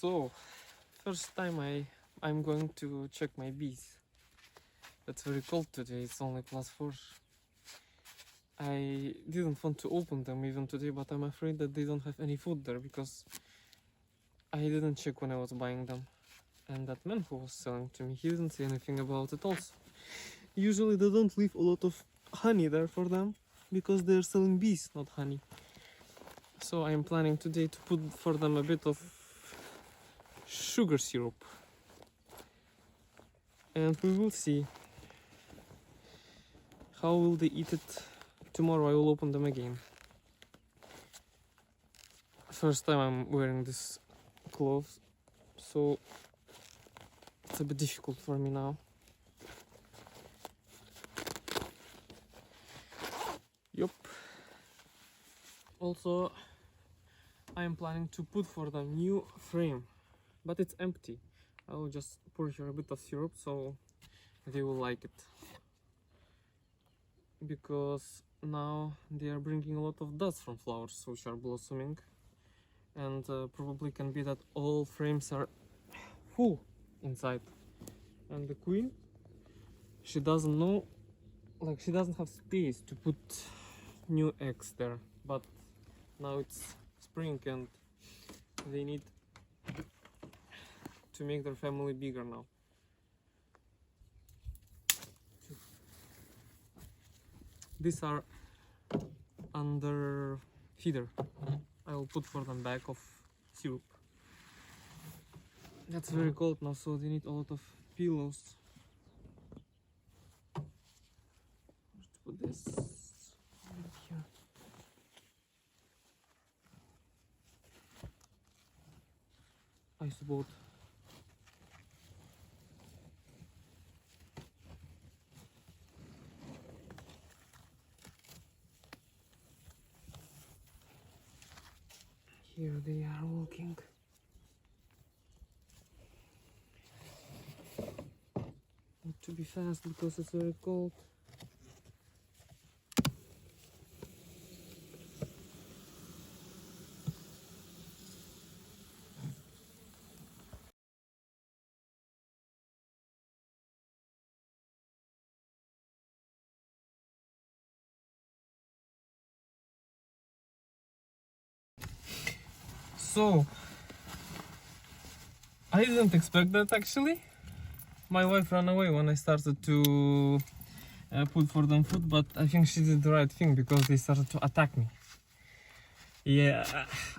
So, first time I'm going to check my bees. It's very cold today, it's only +4. I didn't want to open them even today, but I'm afraid that they don't have any food there because I didn't check when I was buying them. And that man who was selling to me, he didn't say anything about it also. Usually they don't leave a lot of honey there for them because they're selling bees, not honey. So I'm planning today to put for them a bit of sugar syrup. And we will see how will they eat it. Tomorrow I will open them again. First time I'm wearing this clothes, so it's a bit difficult for me now. Yup. Also, I am planning to put for the new frame, but it's empty. I will just pour here a bit of syrup so they will like it. Because now they are bringing a lot of dust from flowers which are blossoming, and probably can be that all frames are full inside. And the queen, she doesn't know, like she doesn't have space to put new eggs there, but now it's spring and they need to make their family bigger now. These are under feeder. I will put for them bag of syrup. That's very cold now, so they need a lot of pillows. Let's put this right here. Ice boat. Here they are walking. Need to be fast because it's very cold. So, I didn't expect that actually. My wife ran away when I started to put for them food, but I think she did the right thing because they started to attack me. Yeah,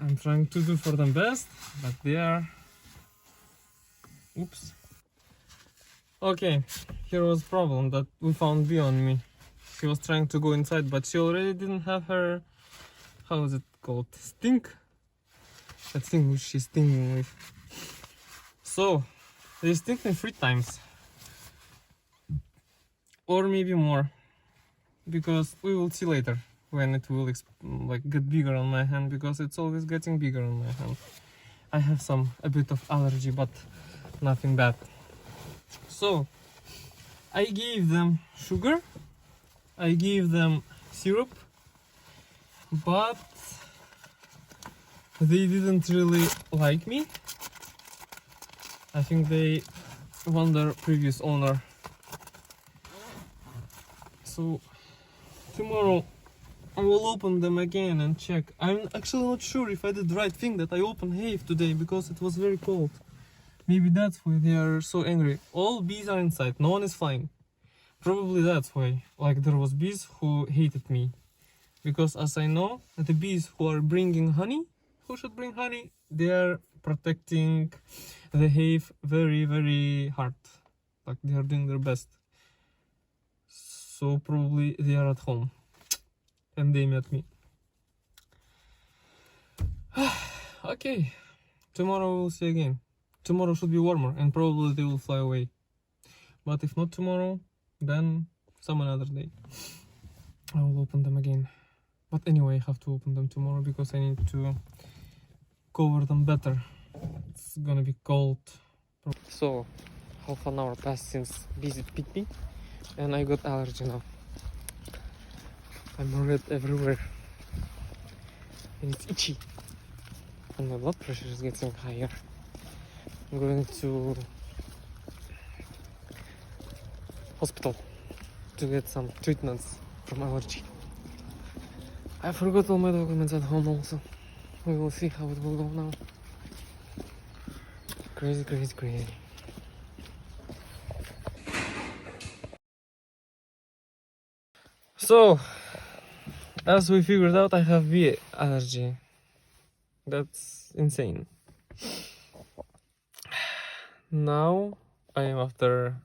I'm trying to do for them best, but they are... Oops. Okay, here was a problem that we found bee on me. She was trying to go inside, but she already didn't have her... How is it called? Sting? That thing which she's stinging with. So, they sting me 3 times. Or maybe more. Because we will see later when it will like get bigger on my hand, because it's always getting bigger on my hand. I have a bit of allergy, but nothing bad. So, I gave them sugar, I gave them syrup, but they didn't really like me. I think they want their previous owner. So tomorrow I will open them again and check. I'm actually not sure if I did the right thing that I opened hive today because it was very cold. Maybe that's why they are so angry. All bees are inside, no one is flying. Probably that's why. Like there was bees who hated me. Because as I know, the bees who are bringing honey, who should bring honey, they are protecting the hive very, very hard. Like they are doing their best. So probably they are at home. And they met me. Okay, tomorrow we'll see again. Tomorrow should be warmer and probably they will fly away. But if not tomorrow, then some another day I will open them again. But anyway, I have to open them tomorrow because I need to cover them better. It's gonna be cold. So, half an hour passed since bees bit me and I got allergy now. I'm red everywhere and it's itchy and my blood pressure is getting higher. going to hospital to get some treatments from allergy. I forgot all my documents at home also. We will see how it will go now. Crazy, crazy, crazy. So, as we figured out, I have bee allergy. That's insane. Now I am after.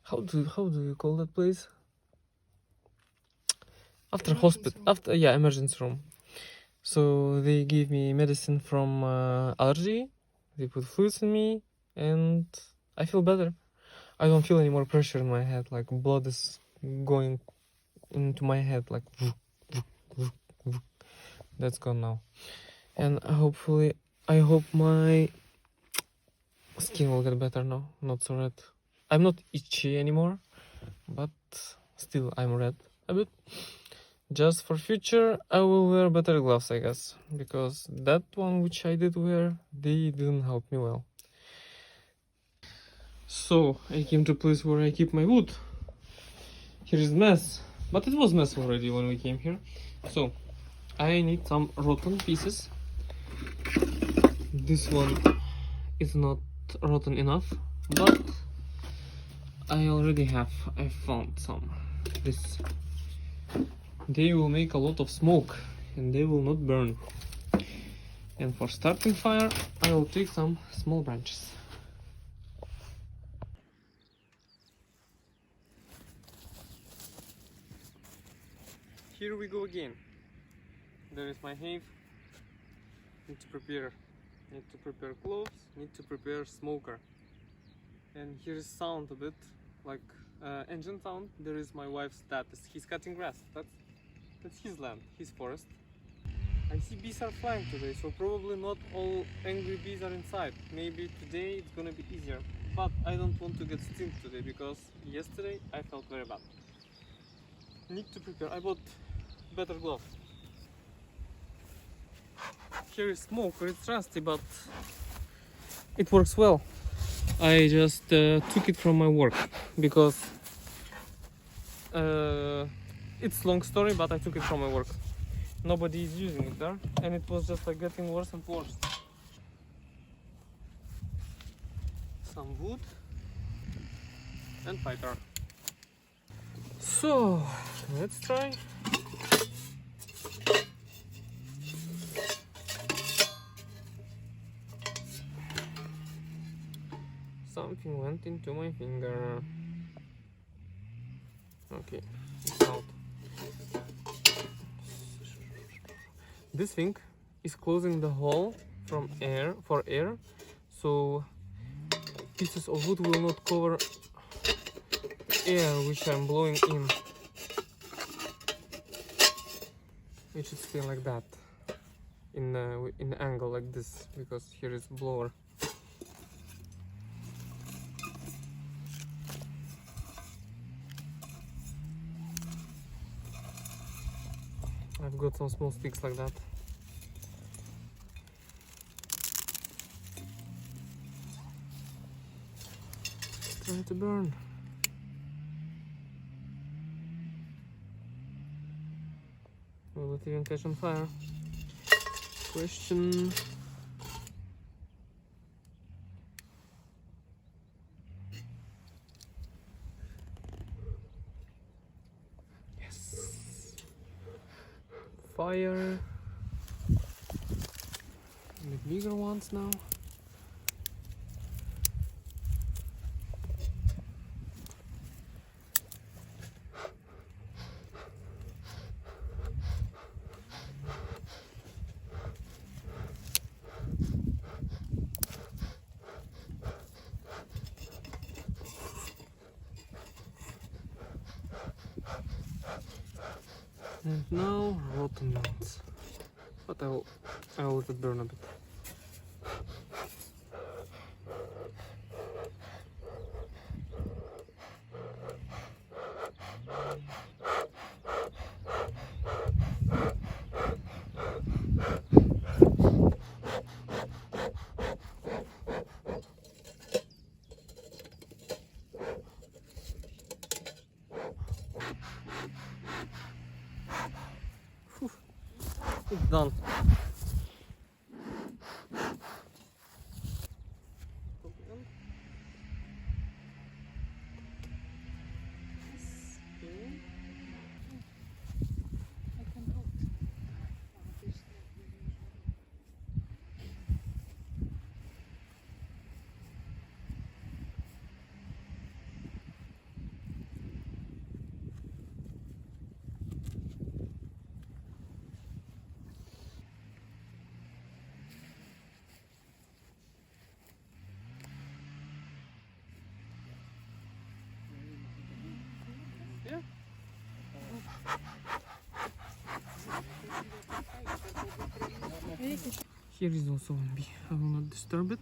How do you call that place? After hospital, after emergency room. So they gave me medicine from allergy. They put fluids in me, and I feel better. I don't feel any more pressure in my head. Like blood is going into my head. Like that's gone now. And hopefully, I hope my skin will get better now. Not so red. I'm not itchy anymore, but still I'm red a bit. Just for future, I will wear better gloves, I guess, because that one which I did wear, they didn't help me well. So I came to a place where I keep my wood. Here is mess, but it was mess already when we came here. So I need some rotten pieces. This one is not rotten enough, but I found some. They will make a lot of smoke and they will not burn. And for starting fire, I will take some small branches. Here we go again. There is my hive. Need to prepare clothes, need to prepare smoker. And here is sound a bit like engine sound. There is my wife's dad. He's cutting grass. That's his land, his forest. I see bees are flying today, so probably not all angry bees are inside. Maybe today it's gonna be easier, but I don't want to get stung today because yesterday I felt very bad. Need to prepare. I bought better gloves. Here is smoke, it's rusty, but it works well. I just took it from my work because it's long story, but I took it from my work. Nobody is using it there, and it was just like getting worse and worse. Some wood and fighter. So let's try. Something went into my finger. Okay, it's out. This thing is closing the hole for air, so pieces of wood will not cover air which I'm blowing in. It should stay like that, in the angle like this, because here is blower. I've got some small sticks like that. Trying to burn. Will it even catch on fire? Question. Fire. The bigger ones now. And now rotten ones, but I will let it burn a bit. done. Yeah. Here is also one bee. I will not disturb it.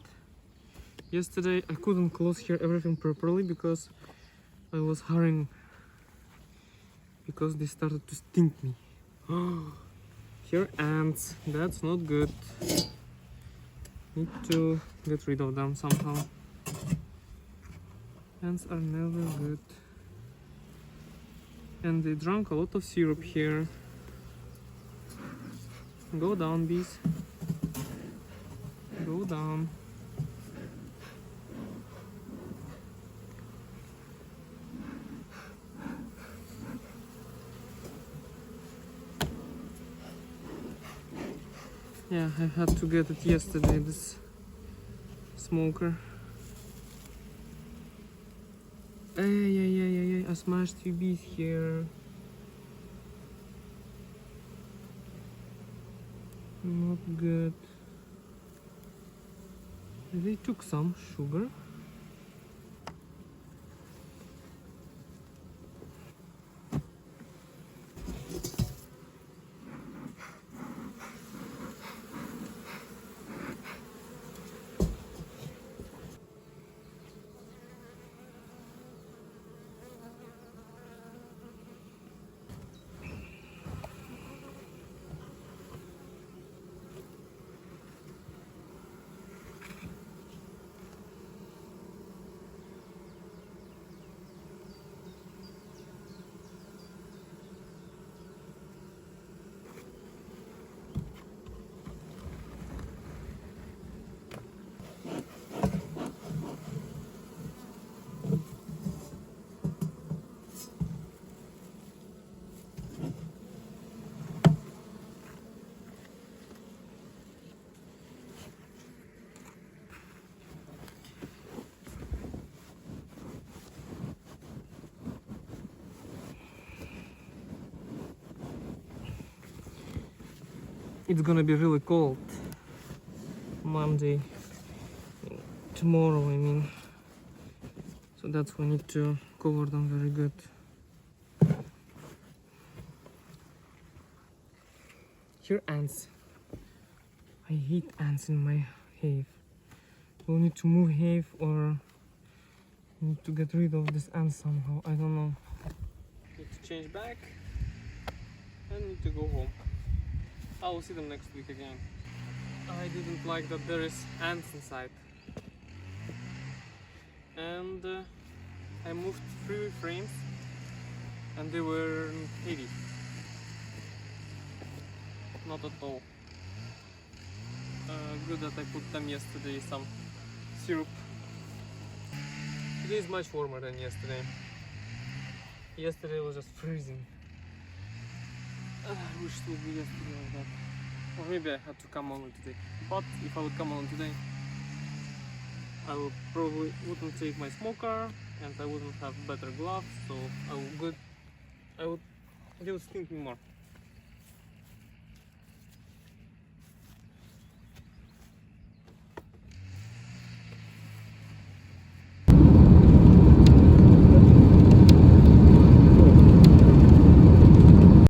Yesterday I couldn't close here everything properly because I was hurrying, because they started to sting me. Here ants, that's not good. Need to get rid of them somehow. Ants are never good. And they drank a lot of syrup here. Go down, bees. Go down. Yeah, I had to get it yesterday, this smoker. Hey, I smashed few bees here. Not good. They took some sugar. It's gonna be really cold Monday, tomorrow I mean, so that's why I need to cover them very good. Here ants. I hate ants in my hive. We'll need to move hive or need to get rid of this ants somehow, I don't know. Need to change back and need to go home. I will see them next week again. I didn't like that there is ants inside. And I moved 3 frames and they were heavy. Not at all. Good that I put them yesterday some syrup. Today is much warmer than yesterday. Yesterday was just freezing. I wish it would be yesterday like that. Or maybe I had to come on today. But if I would come on today, I would probably wouldn't take my smoker and I wouldn't have better gloves, so they would sting me more.